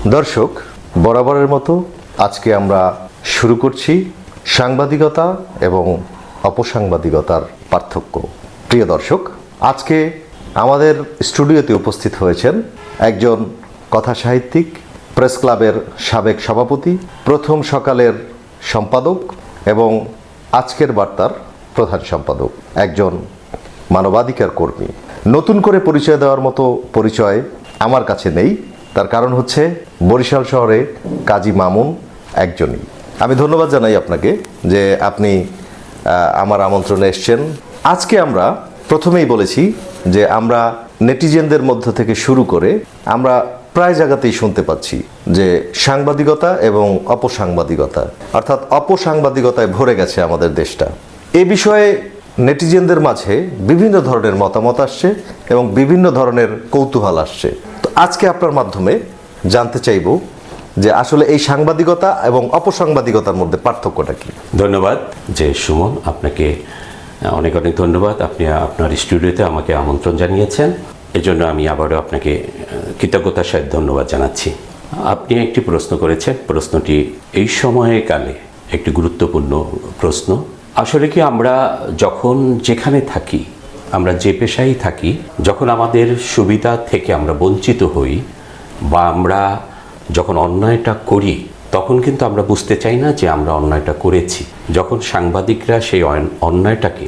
দর্শক, বরাবরের মতো আজকে আমরা শুরু করছি সাংবাদিকতা এবং অপসাংবাদিকতার পার্থক্য। প্রিয় দর্শক, আজকে আমাদের স্টুডিওতে উপস্থিত হয়েছেন একজন কথাসাহিত্যিক, প্রেস ক্লাবের সাবেক সভাপতি, প্রথম সকালের সম্পাদক এবং আজকের বার্তার প্রধান সম্পাদক, একজন মানবাধিকার কর্মী। নতুন করে পরিচয় দেওয়ার মতো পরিচয় আমার কাছে নেই, তার কারণ হচ্ছে বরিশাল শহরে কাজী মামুন একজনই। আমি ধন্যবাদ জানাই আপনাকে যে আপনি আমার আমন্ত্রণে এসছেন। আজকে আমরা প্রথমেই বলেছি যে আমরা নেটিজেনদের মধ্য থেকে শুরু করে আমরা প্রায় জায়গাতেই শুনতে পাচ্ছি যে সাংবাদিকতা এবং অপসাংবাদিকতা, অর্থাৎ অপসাংবাদিকতায় ভরে গেছে আমাদের দেশটা। এ বিষয়ে নেটিজেনদের মাঝে বিভিন্ন ধরনের মতামত আসছে এবং বিভিন্ন ধরনের কৌতূহল আসছে। তো আজকে আপনার মাধ্যমে জানতে চাইব যে আসলে এই সাংবাদিকতা এবং অপসাংবাদিকতার মধ্যে পার্থক্যটা কি। ধন্যবাদ যে সুমন, আপনাকে অনেক অনেক ধন্যবাদ। আপনি আপনার স্টুডিওতে আমাকে আমন্ত্রণ জানিয়েছেন, এজন্য আমি আবারও আপনাকে কৃতজ্ঞতার সাথে ধন্যবাদ জানাচ্ছি। আপনি একটি প্রশ্ন করেছেন, প্রশ্নটি এই সময়কালে একটি গুরুত্বপূর্ণ প্রশ্ন। আসলে কি আমরা যখন যেখানে থাকি, আমরা যে পেশায় থাকি, যখন আমাদের সুবিধা থেকে আমরা বঞ্চিত হই বা আমরা যখন অন্যায়টা করি, তখন কিন্তু আমরা বুঝতে চাই না যে আমরা অন্যায়টা করেছি। যখন সাংবাদিকরা সেই অন্যায়টাকে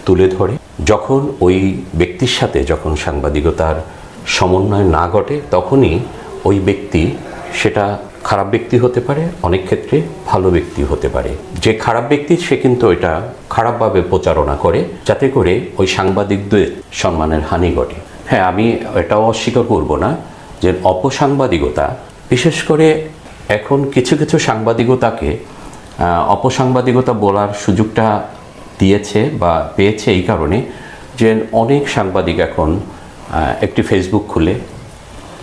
তুলে ধরে, যখন ওই ব্যক্তির সাথে যখন সাংবাদিকতার সমন্বয় না ঘটে, তখনই ওই ব্যক্তি, সেটা খারাপ ব্যক্তি হতে পারে, অনেক ক্ষেত্রে ভালো ব্যক্তি হতে পারে। যে খারাপ ব্যক্তি সে কিন্তু এটা খারাপভাবে প্রচারণা করে, যাতে করে ওই সাংবাদিকদের সম্মানের হানি ঘটে। হ্যাঁ, আমি এটাও অস্বীকার করব না যে অপসাংবাদিকতা, বিশেষ করে এখন কিছু কিছু সাংবাদিকতাকে অপসাংবাদিকতা বলার সুযোগটা দিয়েছে বা পেয়েছে এই কারণে যে অনেক সাংবাদিক এখন একটি ফেসবুক খুলে,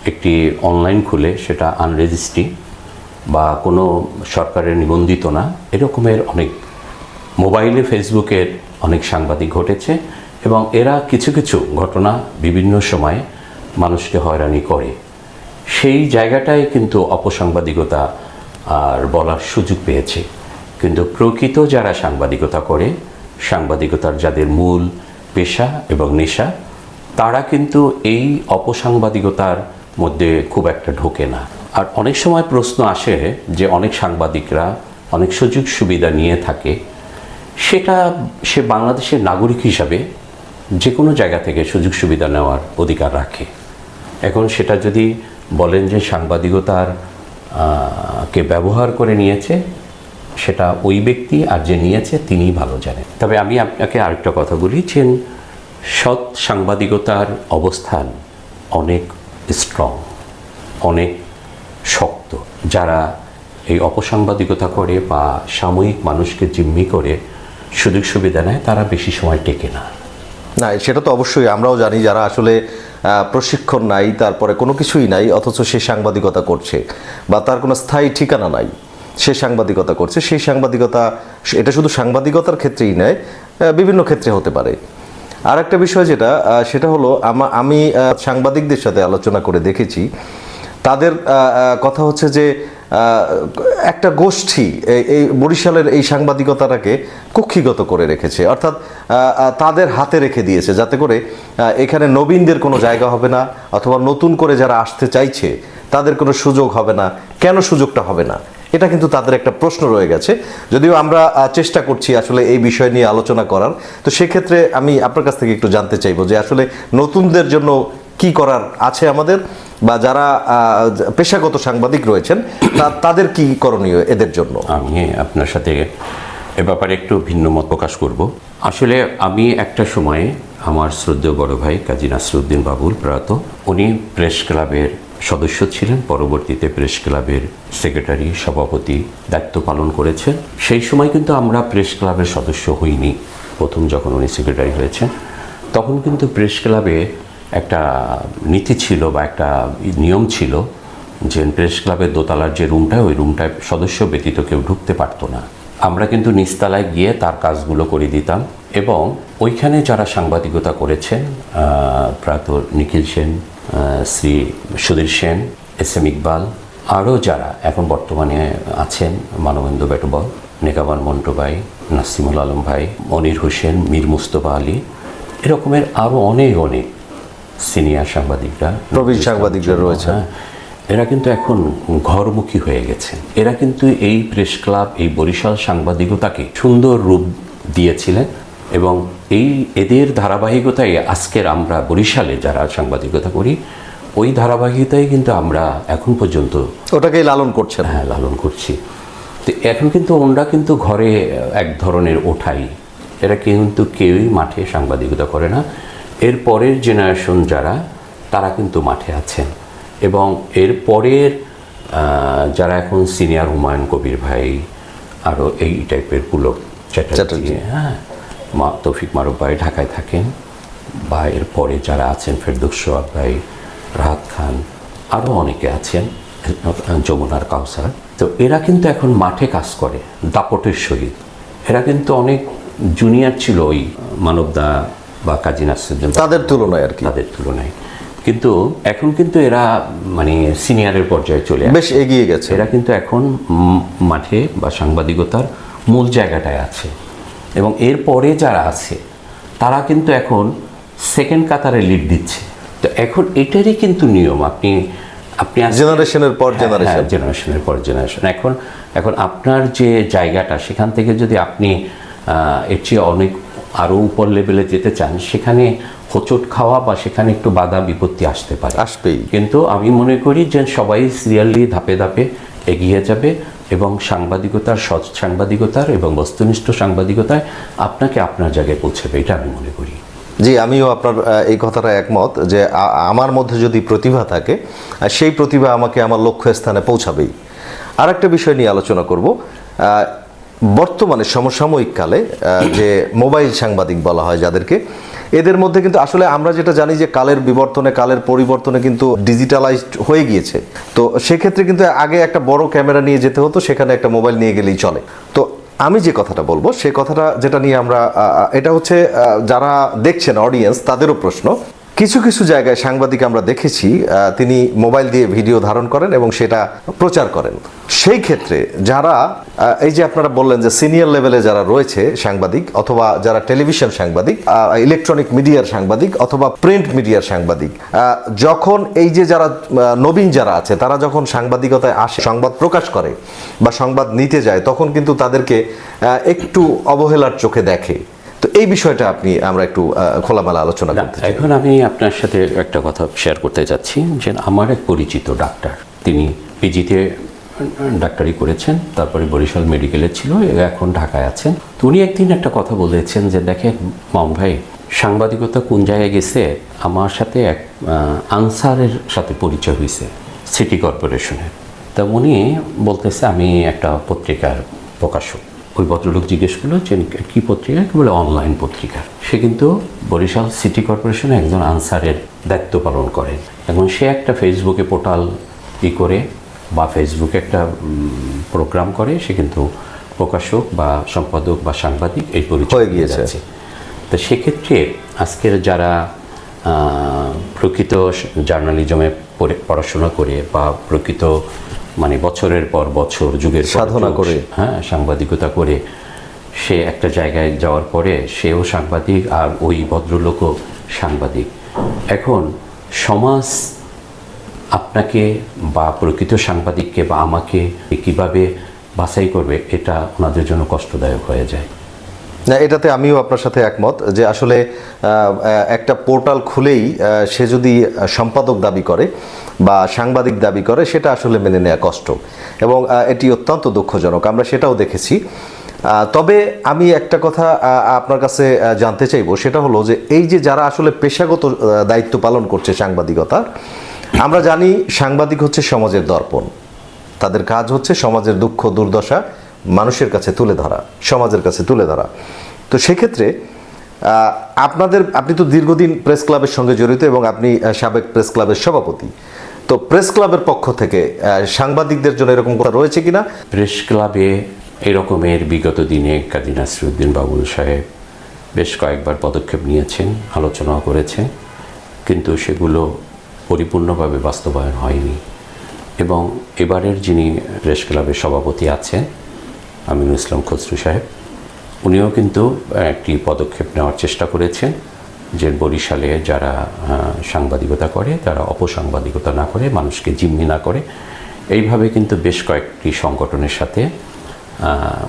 একটি অনলাইন খুলে, সেটা আনরেজিস্ট্রি বা কোনো সরকারের নিবন্ধিত না, এরকমের অনেক মোবাইলে ফেসবুকের অনেক সাংবাদিক ঘটেছে এবং এরা কিছু কিছু ঘটনা বিভিন্ন সময়ে মানুষকে হয়রানি করে। সেই জায়গাটায় কিন্তু অপসাংবাদিকতা আর বলার সুযোগ পেয়েছে। কিন্তু প্রকৃত যারা সাংবাদিকতা করে, সাংবাদিকতার যাদের মূল পেশা এবং নেশা, তারা কিন্তু এই অপসাংবাদিকতার মধ্যে খুব একটা ঢোকে না। আর অনেক সময় প্রশ্ন আসে যে অনেক সাংবাদিকরা অনেক সুযোগ সুবিধা নিয়ে থাকে, সেটা সে বাংলাদেশের নাগরিক হিসাবে যে কোনো জায়গা থেকে সুযোগ সুবিধা নেওয়ার অধিকার রাখে। এখন সেটা যদি বলেন যে সাংবাদিকতার কে ব্যবহার করে নিয়েছে, সেটা ওই ব্যক্তি আর যে নিয়েছে তিনিই ভালো জানেন। তবে আমি আপনাকে আরেকটা কথা বলি যে সৎ সাংবাদিকতার অবস্থান অনেক স্ট্রং, অনেক শক্ত। যারা এই অপসাংবাদিকতা করে বা সাময়িক মানুষকে জিম্মি করে সুযোগ সুবিধা নেয়, তারা বেশি সময় টেকে না। না, সেটা তো অবশ্যই আমরাও জানি, যারা আসলে প্রশিক্ষণ নাই, তারপরে কোনো কিছুই নাই, অথচ সে সাংবাদিকতা করছে বা তার কোনো স্থায়ী ঠিকানা নাই, সে সাংবাদিকতা করছে। সেই সাংবাদিকতা, এটা শুধু সাংবাদিকতার ক্ষেত্রেই নয়, বিভিন্ন ক্ষেত্রে হতে পারে। আর একটা বিষয় যেটা, সেটা হলো আমি সাংবাদিকদের সাথে আলোচনা করে দেখেছি, তাদের কথা হচ্ছে যে একটা গোষ্ঠী এই বরিশালের এই সাংবাদিকতাটাকে কুক্ষিগত করে রেখেছে, অর্থাৎ তাদের হাতে রেখে দিয়েছে, যাতে করে এখানে নবীনদের কোনো জায়গা হবে না, অথবা নতুন করে যারা আসতে চাইছে তাদের কোনো সুযোগ হবে না। কেন সুযোগটা হবে না, এটা কিন্তু তাদের একটা প্রশ্ন রয়ে গেছে। যদিও আমরা চেষ্টা করছি আসলে এই বিষয় নিয়ে আলোচনা করার। তো সেক্ষেত্রে আমি আপনার কাছ থেকে একটু জানতে চাইবো যে আসলে নতুনদের জন্য কি করার আছে আমাদের, বা যারা পেশাগত সাংবাদিক রয়েছেন তাদের কি করণীয় এদের জন্য। আমি আপনার সাথে এ ব্যাপারে একটু ভিন্ন মত প্রকাশ করব। আসলে আমি একটা সময়ে আমার শ্রদ্ধেয় বড় ভাই কাজী নাসিরউদ্দিন বাবুল প্রয়াত, উনি প্রেস ক্লাবের সদস্য ছিলেন, পরবর্তীতে প্রেস ক্লাবের সেক্রেটারি, সভাপতি দায়িত্ব পালন করেছেন। সেই সময় কিন্তু আমরা প্রেস ক্লাবের সদস্য হইনি। প্রথম যখন উনি সেক্রেটারি হয়েছেন, তখন কিন্তু প্রেস ক্লাবে একটা নীতি ছিল বা একটা নিয়ম ছিল যে প্রেস ক্লাবের দোতলার যে রুমটা, ওই রুমটায় সদস্য ব্যতীত কেউ ঢুকতে পারতো না। আমরা কিন্তু নিচতলায় গিয়ে তার কাজগুলো করে দিতাম এবং ওইখানে যারা সাংবাদিকতা করেছেন, প্রয়াত নিখিল সেন, শ্রী সুধীর সেন, এস এম ইকবাল, আরও যারা এখন বর্তমানে আছেন, মানবেন্দ্র বেটবল, নেকাবান মন্টু ভাই, নাসিমুল আলম ভাই, মনির হোসেন, মীর মুস্তফা আলী, এরকমের আরও অনেক সিনিয়র সাংবাদিকরা, প্রবীণ সাংবাদিকরা রয়েছে। এরা কিন্তু এখন ঘরমুখী হয়ে গেছেন। এরা কিন্তু এই প্রেস ক্লাব, এই বরিশাল সাংবাদিকতাকে সুন্দর রূপ দিয়েছিলেন এবং এদের ধারাবাহিকতায় আজকের আমরা বরিশালে যারা সাংবাদিকতা করি, ওই ধারাবাহিকতায় কিন্তু আমরা এখন পর্যন্ত ওটাকেই লালন করছেন। হ্যাঁ, লালন করছি। তো এখন কিন্তু ওনরা কিন্তু ঘরে এক ধরনের ওঠাই, এরা কিন্তু কেউই মাঠে সাংবাদিকতা করে না। এর পরের জেনারেশন যারা, তারা কিন্তু মাঠে আছেন এবং এর পরের যারা এখন সিনিয়র, হুমায়ুন কবির ভাই, আরও এই টাইপের পুলক চ্যাটার্জি, হ্যাঁ, তৌফিক মারুফ ভাই ঢাকায় থাকেন, বা এর পরে যারা আছেন ফেরদৌস সোহাগ ভাই, রাহাত খান, আরও অনেকে আছেন, যমুনার কাউসার। তো এরা কিন্তু এখন মাঠে কাজ করে দাপটের সহিত। এরা কিন্তু অনেক জুনিয়র ছিল ওই মানবদা বা কাজী নাসিরুদ্দিন তাদের তুলনায় আর কি, তাদের তুলনায়। কিন্তু এখন কিন্তু এরা মানে সিনিয়রের পর্যায়ে চলে বেশ এগিয়ে গেছে। এরা কিন্তু এখন মাঠে বা সাংবাদিকতার মূল জায়গাটায় আছে এবং এর পরে যারা আছে তারা কিন্তু এখন সেকেন্ড কাতারে লিড দিচ্ছে। তো এখন এটারই কিন্তু নিয়ম, আপনি জেনারেশনের পর জেনারেশন, জেনারেশনের পর জেনারেশন। এখন আপনার যে জায়গাটা, সেখান থেকে যদি আপনি এর চেয়ে অনেক আরও উপর লেভেলে যেতে চান, সেখানে হোঁচট খাওয়া বা সেখানে একটু বাধা বিপত্তি আসতে পারে, আসবেই। কিন্তু আমি মনে করি যে সবাই সিরিয়ালি ধাপে ধাপে এগিয়ে যাবে এবং সাংবাদিকতার, সৎ সাংবাদিকতার এবং বস্তুনিষ্ঠ সাংবাদিকতায় আপনাকে আপনার জায়গায় পৌঁছাবে, এটা আমি মনে করি। জি, আমিও আপনার এই কথাটা একমত যে আমার মধ্যে যদি প্রতিভা থাকে, সেই প্রতিভা আমাকে আমার লক্ষ্যস্থানে পৌঁছাবেই। আর একটা বিষয় নিয়ে আলোচনা করব। বর্তমানে সমসাময়িক কালে যে মোবাইল সাংবাদিক বলা হয় যাদেরকে, এদের মধ্যে কিন্তু আসলে আমরা যেটা জানি যে কালের বিবর্তনে, কালের পরিবর্তনে কিন্তু ডিজিটালাইজড হয়ে গিয়েছে। তো সেক্ষেত্রে কিন্তু আগে একটা বড় ক্যামেরা নিয়ে যেতে হতো, সেখানে একটা মোবাইল নিয়ে গেলেই চলে। তো আমি যে কথাটা বলবো, সে কথাটা যেটা নিয়ে আমরা, এটা হচ্ছে যারা দেখছেন অডিয়েন্স, তাদেরও প্রশ্ন। কিছু কিছু জায়গায় সাংবাদিক আমরা দেখেছি তিনি মোবাইল দিয়ে ভিডিও ধারণ করেন এবং সেটা প্রচার করেন। সেই ক্ষেত্রে যারা এই যে আপনারা বললেন যে সিনিয়র লেভেলে যারা রয়েছে সাংবাদিক, অথবা যারা টেলিভিশন সাংবাদিক, ইলেকট্রনিক মিডিয়ার সাংবাদিক, অথবা প্রিন্ট মিডিয়ার সাংবাদিক, যখন এই যে যারা নবীন যারা আছে, তারা যখন সাংবাদিকতায় আসে, সংবাদ প্রকাশ করে বা সংবাদ নিতে যায়, তখন কিন্তু তাদেরকে একটু অবহেলার চোখে দেখে। তো এই বিষয়টা আমরা একটু খোলামেলা আলোচনা করতে চাই। এখন আমি আপনার সাথে একটা কথা শেয়ার করতে যাচ্ছি যে আমার এক পরিচিত ডাক্তার, তিনি পিজিতে ডাক্তারি করেছেন, তারপরে বরিশাল মেডিকেলে ছিল, এখন ঢাকায় আছেন। তো উনি একদিন একটা কথা বলেছেন যে, দেখেন মামুন ভাই, সাংবাদিকতা কোন জায়গায় গেছে, আমার সাথে এক আনসারের সাথে পরিচয় হয়েছে সিটি কর্পোরেশনের। তা উনি বলতেছে আমি একটা পত্রিকার প্রকাশক। ওই ভদ্রলোক জিজ্ঞেস করলো যে কী পত্রিকা? বলে অনলাইন পত্রিকা। সে কিন্তু বরিশাল সিটি কর্পোরেশনে একজন আনসারের দায়িত্ব পালন করেন এবং সে একটা ফেসবুকে পোর্টাল করে বা ফেসবুকে একটা প্রোগ্রাম করে, সে কিন্তু প্রকাশক বা সম্পাদক বা সাংবাদিক এই পরিচয় হয়ে গিয়েছে। তো সেক্ষেত্রে আজকের যারা প্রকৃত জার্নালিজমে পড়াশোনা করে বা প্রকৃত মানে বছরের পর বছর যুগের সাধনা করে, হ্যাঁ, সাংবাদিকতা করে সে একটা জায়গায় যাওয়ার পরে সেও সাংবাদিক আর ওই ভদ্রলোকও সাংবাদিক। এখন সমাজ আপনাকে বা প্রকৃত সাংবাদিককে বা আমাকে কিভাবে বাছাই করবে, এটা ওনাদের জন্য কষ্টদায়ক হয়ে যায়। না, এটাতে আমিও আপনার সাথে একমত যে আসলে একটা পোর্টাল খুলেই সে যদি সম্পাদক দাবি করে বা সাংবাদিক দাবি করে, সেটা আসলে মেনে নেওয়া কষ্ট এবং এটি অত্যন্ত দুঃখজনক। আমরা সেটাও দেখেছি। তবে আমি একটা কথা আপনার কাছে জানতে চাইবো, সেটা হলো যে এই যে যারা আসলে পেশাগত দায়িত্ব পালন করছে সাংবাদিকতা, আমরা জানি সাংবাদিক হচ্ছে সমাজের দর্পণ। তাদের কাজ হচ্ছে সমাজের দুঃখ দুর্দশা মানুষের কাছে তুলে ধরা, সমাজের কাছে তুলে ধরা। তো সেক্ষেত্রে আপনি তো দীর্ঘদিন প্রেস ক্লাবের সঙ্গে জড়িত এবং আপনি সাবেক প্রেস ক্লাবের সভাপতি। তো প্রেস ক্লাবের পক্ষ থেকে সাংবাদিকদের জন্য এরকম কথা রয়েছে কিনা? প্রেস ক্লাবে এরকমের বিগত দিনে কাজী নাসিরুদ্দিন বাবুল সাহেব বেশ কয়েকবার পদক্ষেপ নিয়েছেন, আলোচনাও করেছেন, কিন্তু সেগুলো পরিপূর্ণভাবে বাস্তবায়ন হয়নি এবং এবারের যিনি প্রেস ক্লাবের সভাপতি আছেন আমিনুল ইসলাম খসরু সাহেব, উনিও কিন্তু একটি পদক্ষেপ নেওয়ার চেষ্টা করেছেন যে বরিশালে যারা সাংবাদিকতা করে তারা অপসাংবাদিকতা না করে, মানুষকে জিম্মি না করে, এইভাবে কিন্তু বেশ কয়েকটি সংগঠনের সাথে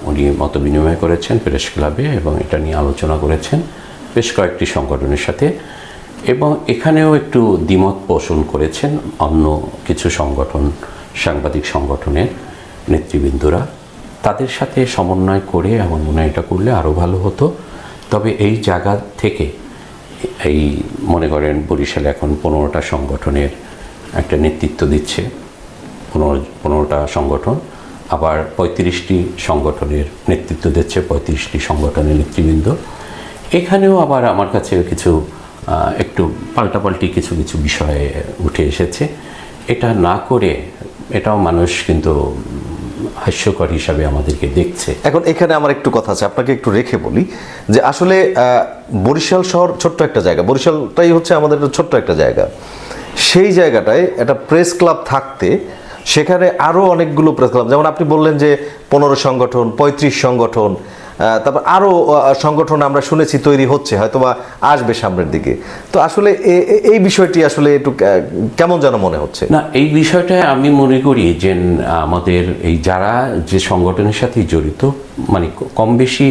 উনি মত বিনিময় করেছেন প্রেস ক্লাবে এবং এটা নিয়ে আলোচনা করেছেন বেশ কয়েকটি সংগঠনের সাথে, এবং এখানেও একটু দ্বিমত পোষণ করেছেন অন্য কিছু সংগঠন, সাংবাদিক সংগঠনের নেতৃবৃন্দরা। তাদের সাথে সমন্বয় করে আমার মনে হয় এটা করলে আরও ভালো হতো। তবে এই জায়গা থেকে এই মনে করেন বরিশালে এখন 15টা সংগঠনের একটা নেতৃত্ব দিচ্ছে, 15টা সংগঠন, আবার 35টি সংগঠনের নেতৃত্ব দিচ্ছে 35টি সংগঠনের নেতৃবৃন্দ। এখানেও আবার আমার কাছে কিছু একটু পাল্টাপাল্টি কিছু কিছু বিষয়ে উঠে এসেছে। এটা না করে এটাও মানুষ কিন্তু হাস্যকর হিসাবে আমাদেরকে দেখছে। এখন এখানে আমার একটু কথা আছে, আপনাকে একটু রেখে বলি যে আসলে বরিশাল শহর ছোট্ট একটা জায়গা, বরিশালটাই হচ্ছে আমাদের ছোট্ট একটা জায়গা। সেই জায়গাটায় একটা প্রেস ক্লাব থাকতে সেখানে আরও অনেকগুলো প্রেস ক্লাব, যেমন আপনি বললেন যে 15 সংগঠন, 35 সংগঠন, তারপর আরও সংগঠন আমরা শুনেছি তৈরি হচ্ছে, হয়তো বা আসবে সামনের দিকে। তো আসলে এই বিষয়টি আসলে একটু কেমন যেন মনে হচ্ছে না। এই বিষয়টা আমি মনে করি যে আমাদের এই যারা যে সংগঠনের সাথে জড়িত, মানে কম বেশি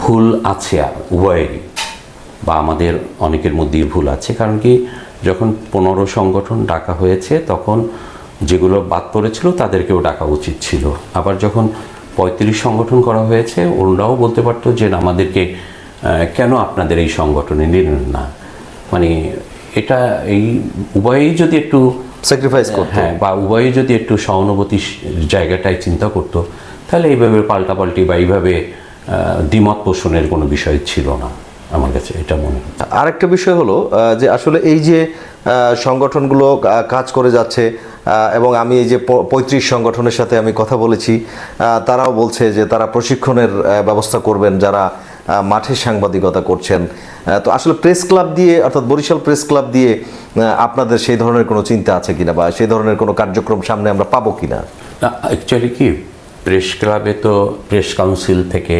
ভুল আছে উভয়েরই, বা আমাদের অনেকের মধ্যেই ভুল আছে। কারণ কি, যখন 15 সংগঠন ডাকা হয়েছে তখন যেগুলো বাদ পড়েছিল তাদেরকেও ডাকা উচিত ছিল। আবার যখন 35 সংগঠন করা হয়েছে, ওনারাও বলতে পারতো যে আমাদেরকে কেন আপনাদের এই সংগঠনে নিলেন না। মানে এটা এই উভয়েই যদি একটু স্যাক্রিফাইস করতো, হ্যাঁ, বা উভয়েই যদি একটু সহানুভূতির জায়গাটায় চিন্তা করতো, তাহলে এইভাবে পাল্টাপাল্টি বা এইভাবে দ্বিমত পোষণের কোনো বিষয় ছিল না আমার কাছে, এটা মনে হয়। আরেকটা বিষয় হলো যে আসলে এই যে সংগঠনগুলো কাজ করে যাচ্ছে, এবং আমি এই যে 35 সংগঠনের সাথে আমি কথা বলেছি, তারাও বলছে যে তারা প্রশিক্ষণের ব্যবস্থা করবেন যারা মাঠে সাংবাদিকতা করছেন। তো আসলে প্রেস ক্লাব দিয়ে, অর্থাৎ বরিশাল প্রেস ক্লাব দিয়ে আপনাদের সেই ধরনের কোনো চিন্তা আছে কিনা, বা সেই ধরনের কোনো কার্যক্রম সামনে আমরা পাবো কিনা? অ্যাকচুয়ালি কি, প্রেস ক্লাবে তো প্রেস কাউন্সিল থেকে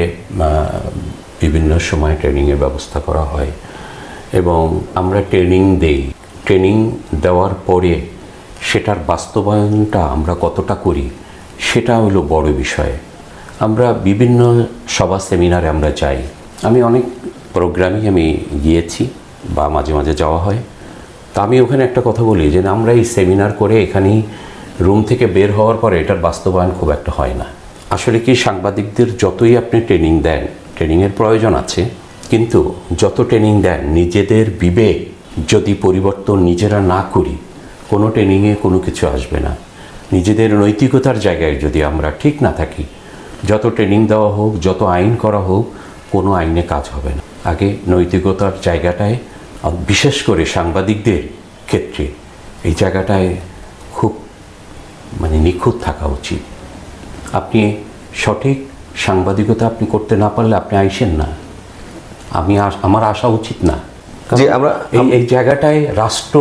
বিভিন্ন সময় ট্রেনিংয়ের ব্যবস্থা করা হয় এবং আমরা ট্রেনিং দেই। ট্রেনিং দেওয়ার পরে সেটার বাস্তবায়নটা আমরা কতটা করি সেটা হলো বড় বিষয়। আমরা বিভিন্ন সভা সেমিনারে আমরা যাই, আমি অনেক প্রোগ্রামই আমি গিয়েছি বা মাঝে মাঝে যাওয়া হয়। তা আমি ওখানে একটা কথা বলি যে আমরা এই সেমিনার করে এখানেই রুম থেকে বের হওয়ার পরে এটার বাস্তবায়ন খুব একটা হয় না। আসলে কি, সাংবাদিকদের যতই আপনি ট্রেনিং দেন, ট্রেনিংয়ের প্রয়োজন আছে, কিন্তু যত ট্রেনিং দেন নিজেদের বিবেক যদি পরিবর্তন নিজেরা না করি, কোনো ট্রেনিংয়ে কোনো কিছু আসবে না। নিজেদের নৈতিকতার জায়গায় যদি আমরা ঠিক না থাকি, যত ট্রেনিং দেওয়া হোক, যত আইন করা হোক, কোনো আইনে কাজ হবে না। আগে নৈতিকতার জায়গাটায়, বিশেষ করে সাংবাদিকদের ক্ষেত্রে এই জায়গাটায় খুব নিখুঁত থাকা উচিত। আপনি সঠিক সাংবাদিকতা আপনি করতে না পারলে আপনি আইসেন না, আমার আসা উচিত না। যে আমরা এই জায়গাটায় রাষ্ট্র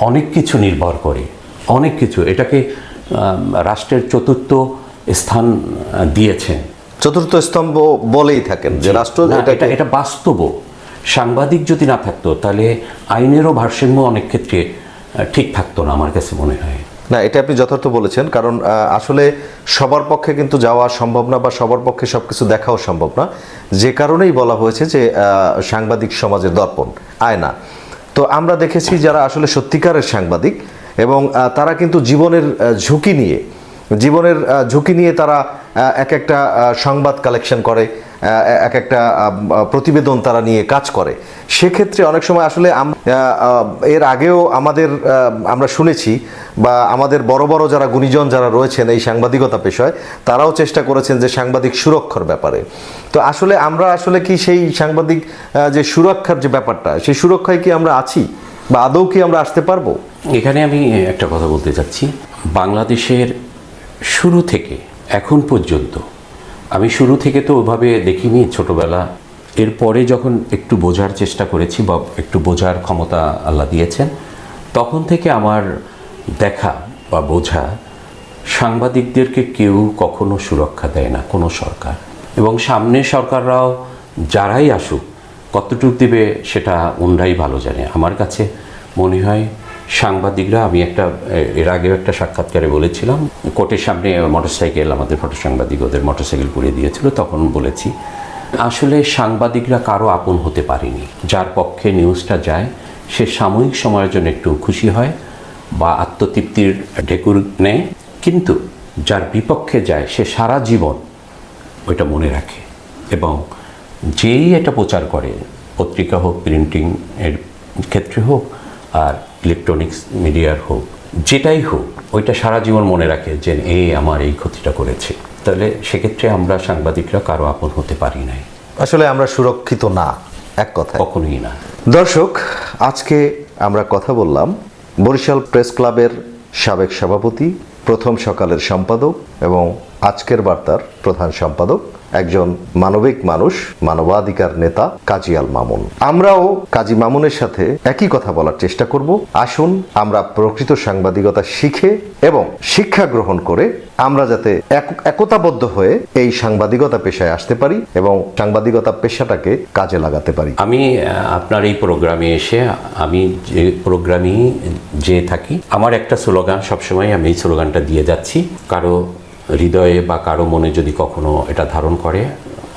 অনেক কিছু নির্ভর করে, অনেক কিছু। এটাকে রাষ্ট্রের চতুর্থ স্থান দিয়েছেন, চতুর্থ স্তম্ভ বলেই থাকেন যে রাষ্ট্র, এটা বাস্তব। সাংবাদিক যদি না থাকতো তাহলে আইনেরও ভারসাম্য অনেক ক্ষেত্রে ঠিক থাকতো না, আমার কাছে মনে হয়। না, এটা আপনি যথার্থ বলেছেন। কারণ আসলে সবার পক্ষে কিন্তু যাওয়া সম্ভব না, বা সবার পক্ষে সব কিছু দেখাও সম্ভব না। যে কারণেই বলা হয়েছে যে সাংবাদিক সমাজের দর্পণ, আয়না। তো আমরা দেখেছি যারা আসলে সত্যিকারের সাংবাদিক, এবং তারা কিন্তু জীবনের ঝুঁকি নিয়ে তারা এক একটা সংবাদ কালেকশন করে, এক একটা প্রতিবেদন তারা নিয়ে কাজ করে। সেক্ষেত্রে অনেক সময় আসলে এর আগেও আমরা শুনেছি, বা আমাদের বড় বড় যারা গুণীজন যারা রয়েছেন এই সাংবাদিকতা পেশায়, তারাও চেষ্টা করেছেন যে সাংবাদিক সুরক্ষার ব্যাপারে। তো আসলে আমরা কি সেই সাংবাদিক যে সুরক্ষার যে ব্যাপারটা, সেই সুরক্ষায় কি আমরা আছি, বা আদৌ কি আমরা আসতে পারবো? এখানে আমি একটা কথা বলতে চাচ্ছি। বাংলাদেশের শুরু থেকে এখন পর্যন্ত, আমি শুরু থেকে তো ওভাবে দেখিনি ছোটবেলা, এরপরে যখন একটু বোঝার চেষ্টা করেছি বা একটু বোঝার ক্ষমতা আল্লাহ দিয়েছেন, তখন থেকে আমার দেখা বা বোঝা সাংবাদিকদেরকে কেউ কখনো সুরক্ষা দেয় না, কোনো সরকার। এবং সামনের সরকাররাও যারাই আসুক কতটুকু দেবে সেটা ওনরাই ভালো জানে। আমার কাছে মনে হয় সাংবাদিকরা, আমি এর আগেও একটা সাক্ষাৎকারে বলেছিলাম, কোর্টের সামনে মোটরসাইকেল, আমাদের ফটো সাংবাদিক ওদের মোটরসাইকেল পুড়িয়ে দিয়েছিল, তখন বলেছি আসলে সাংবাদিকরা কারো আপন হতে পারেনি। যার পক্ষে নিউজটা যায় সে সাময়িক সময়ের জন্য একটু খুশি হয় বা আত্মতৃপ্তির ঢেকুর নেয়, কিন্তু যার বিপক্ষে যায় সে সারা জীবন ওইটা মনে রাখে। এবং যেই এটা প্রচার করে, পত্রিকা হোক, প্রিন্টিং এর ক্ষেত্রে হোক আর ইলেকট্রনিক্স মিডিয়ার হোক, যেটাই হোক, ওইটা সারা জীবন মনে রাখে যে আমার এই ক্ষতিটা করেছে। তাহলে সেক্ষেত্রে আমরা সাংবাদিকরা কারো আপন হতে পারি নাই, আসলে আমরা সুরক্ষিত না, এক কথা কখনোই না। দর্শক, আজকে আমরা কথা বললাম বরিশাল প্রেস ক্লাবের সাবেক সভাপতি, প্রথম সকালের সম্পাদক এবং আজকের বার্তার প্রধান সম্পাদক, একজন মানবিক মানুষ, মানবাধিকার নেতা কাজী আল মামুন। আমরাও কাজী মামুনের সাথে একই কথা বলার চেষ্টা করব। আসুন আমরা প্রকৃত সাংবাদিকতা শিখে এবং শিক্ষা গ্রহণ করে আমরা যাতে একতাবদ্ধ হয়ে এই সাংবাদিকতা পেশায় আসতে পারি এবং সাংবাদিকতা পেশাটাকে কাজে লাগাতে পারি। আমি আপনার এই প্রোগ্রামে এসে, আমি যে প্রোগ্রামই যে থাকি, আমার একটা স্লোগান সবসময়, আমি এই স্লোগানটা দিয়ে যাচ্ছি। কারো হৃদয়ে বা কারো মনে যদি কখনো এটা ধারণ করে,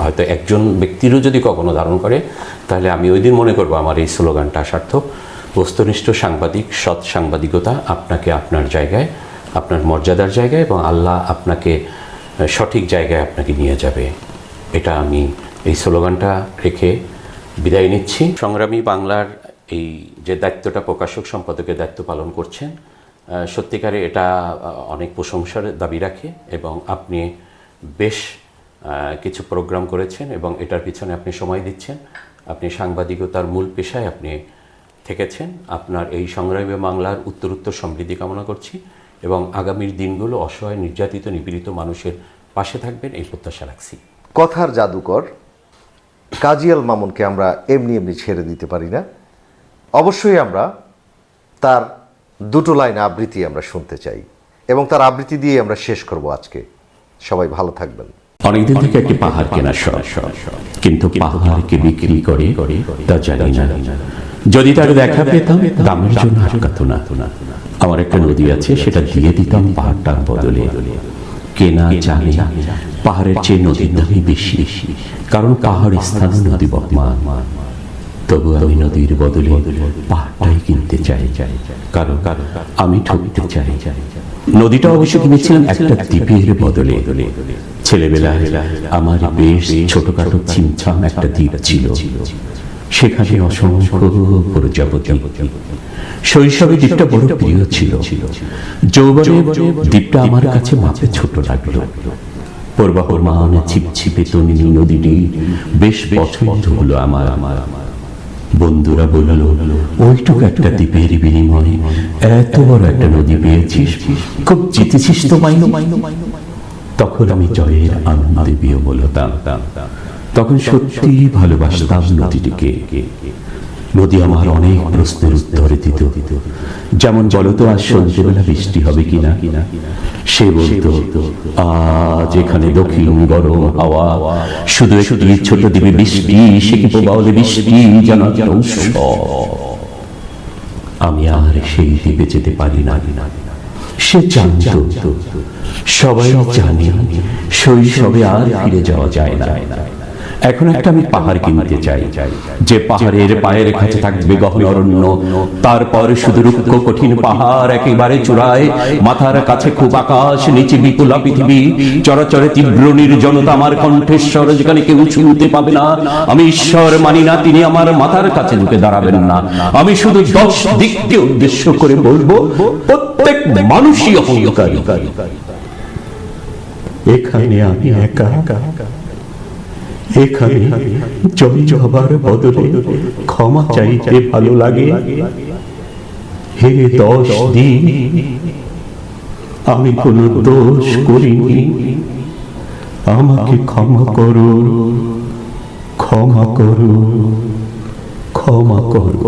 হয়তো একজন ব্যক্তিরও যদি কখনো ধারণ করে, তাহলে আমি ওই দিন মনে করবো আমার এই স্লোগানটা সার্থক। বস্তুনিষ্ঠ সাংবাদিক, সৎ সাংবাদিকতা আপনাকে আপনার জায়গায়, আপনার মর্যাদার জায়গায় এবং আল্লাহ আপনাকে সঠিক জায়গায় আপনাকে নিয়ে যাবে। এটা আমি এই স্লোগানটা রেখে বিদায় নিচ্ছি। সংগ্রামী বাংলার এই যে দায়িত্বটা প্রকাশক সম্পাদকের দায়িত্ব পালন করছেন, সত্যিকারে এটা অনেক প্রশংসার দাবি রাখে এবং আপনি বেশ কিছু প্রোগ্রাম করেছেন এবং এটার পিছনে আপনি সময় দিচ্ছেন। আপনি সাংবাদিকতার মূল পেশায় আপনি থেকেছেন। আপনার এই সংগ্রামী বাংলার উত্তরোত্তর সমৃদ্ধি কামনা করছি এবং আগামীর দিনগুলো অসহায়, নির্যাতিত, নিপীড়িত মানুষের পাশে থাকবেন এই প্রত্যাশা রাখছি। কথার জাদুকর কাজী আল মামুনকে আমরা এমনি এমনি ছেড়ে দিতে পারি না। অবশ্যই আমরা তার দুটো লাইন আবৃত্তি আমরা শুনতে চাই এবং তার আবৃত্তি দিয়ে আমরা শেষ করব আজকে। সবাই ভালো থাকবেন। অনেকদিন থেকে একটি পাহাড় কেনার শখ, কিন্তু পাহাড়কে বিক্রি করে তা জানি না। যদি তার দেখা পেতাম দামের জন্য আটকাতো না। আমার একটা নদী আছে, সেটা দিয়ে দিতাম পাহাড়টার বদলে। কেনা জানে পাহাড়ের চেয়ে নদীর দামই বেশি, কারণ পাহাড় স্থান নদী বহমান। তবু আমি নদীর বদলে পাহাড়টাই কিনতে চাই, কারণ আমি ঠকতে চাই। নদীটা অবশ্য কিনেছিলাম একটা দ্বীপের বদলে। ছেলেবেলায় আমার বেশ ছোটখাটো ছিমছাম একটা দ্বীপ ছিল, সেখানে অসংখ্য প্রজাপতি। শৈশবে দ্বীপটা বড় প্রিয় ছিল। যৌবনে দ্বীপটা আমার কাছে মাপে ছোট লাগলো। পূর্বাহমান ছিপছিপে তন্নি নদীটি বেশ পছন্দ হলো আমার। বন্ধুরা বলল, ওইটুকু একটা দ্বীপের বিনিময়ে এত বড় একটা নদী পেয়েছিস, খুব জিতেছিস তো মাইনো। তখন আমি জয়ের আনন্দে বিহ্বল হতাম। তখন সত্যি ভালোবাসতাম নদীটিকে। নদী আমার অনেক প্রশ্নের উত্তর দিত, যেমন বলতো আজ সন্ধ্যেবেলা বৃষ্টি হবে কিনা। সে বলতো আজ এখানে দক্ষিণ গরম হাওয়া, শুধু একটি ছোট দ্বীপে বৃষ্টি, সে কি প্রবালে বৃষ্টি যেন আমি আর সেই দ্বীপে যেতে পারি না। সে জানত, সবাই জানে, শৈশবে আর ফিরে যাওয়া যায় না। এখন একটা আমি পাহাড় কিনতে চাই, যে পাহাড়ের পায়ের কাছে থাকবে গহন অরণ্য, তারপর শুধু রুক্ষ কঠিন পাহাড়, একেবারে চূড়ায় মাথার কাছে খুব আকাশ, নিচে বিপুলা পৃথিবী, চরাচরে তীব্র নির্জনতা, আমার কণ্ঠেশ্বর যেখানে কেউ শুনতে পাবে না। আমি ঈশ্বর মানি না, তিনি আমার মাথার কাছে ঢুকে দাঁড়াবেন না। আমি শুধু 10 দিককে উদ্দেশ্য করে বলবো, প্রত্যেক মানুষই অহংকারী। এখানে আমি একা, এখানে জয় হবার বদলে ক্ষমা চাইতে ভালো লাগে। হে 10 দিন, আমি কোনো দোষ করিনি, আমাকে ক্ষমা করো, ক্ষমা করো, ক্ষমা করো।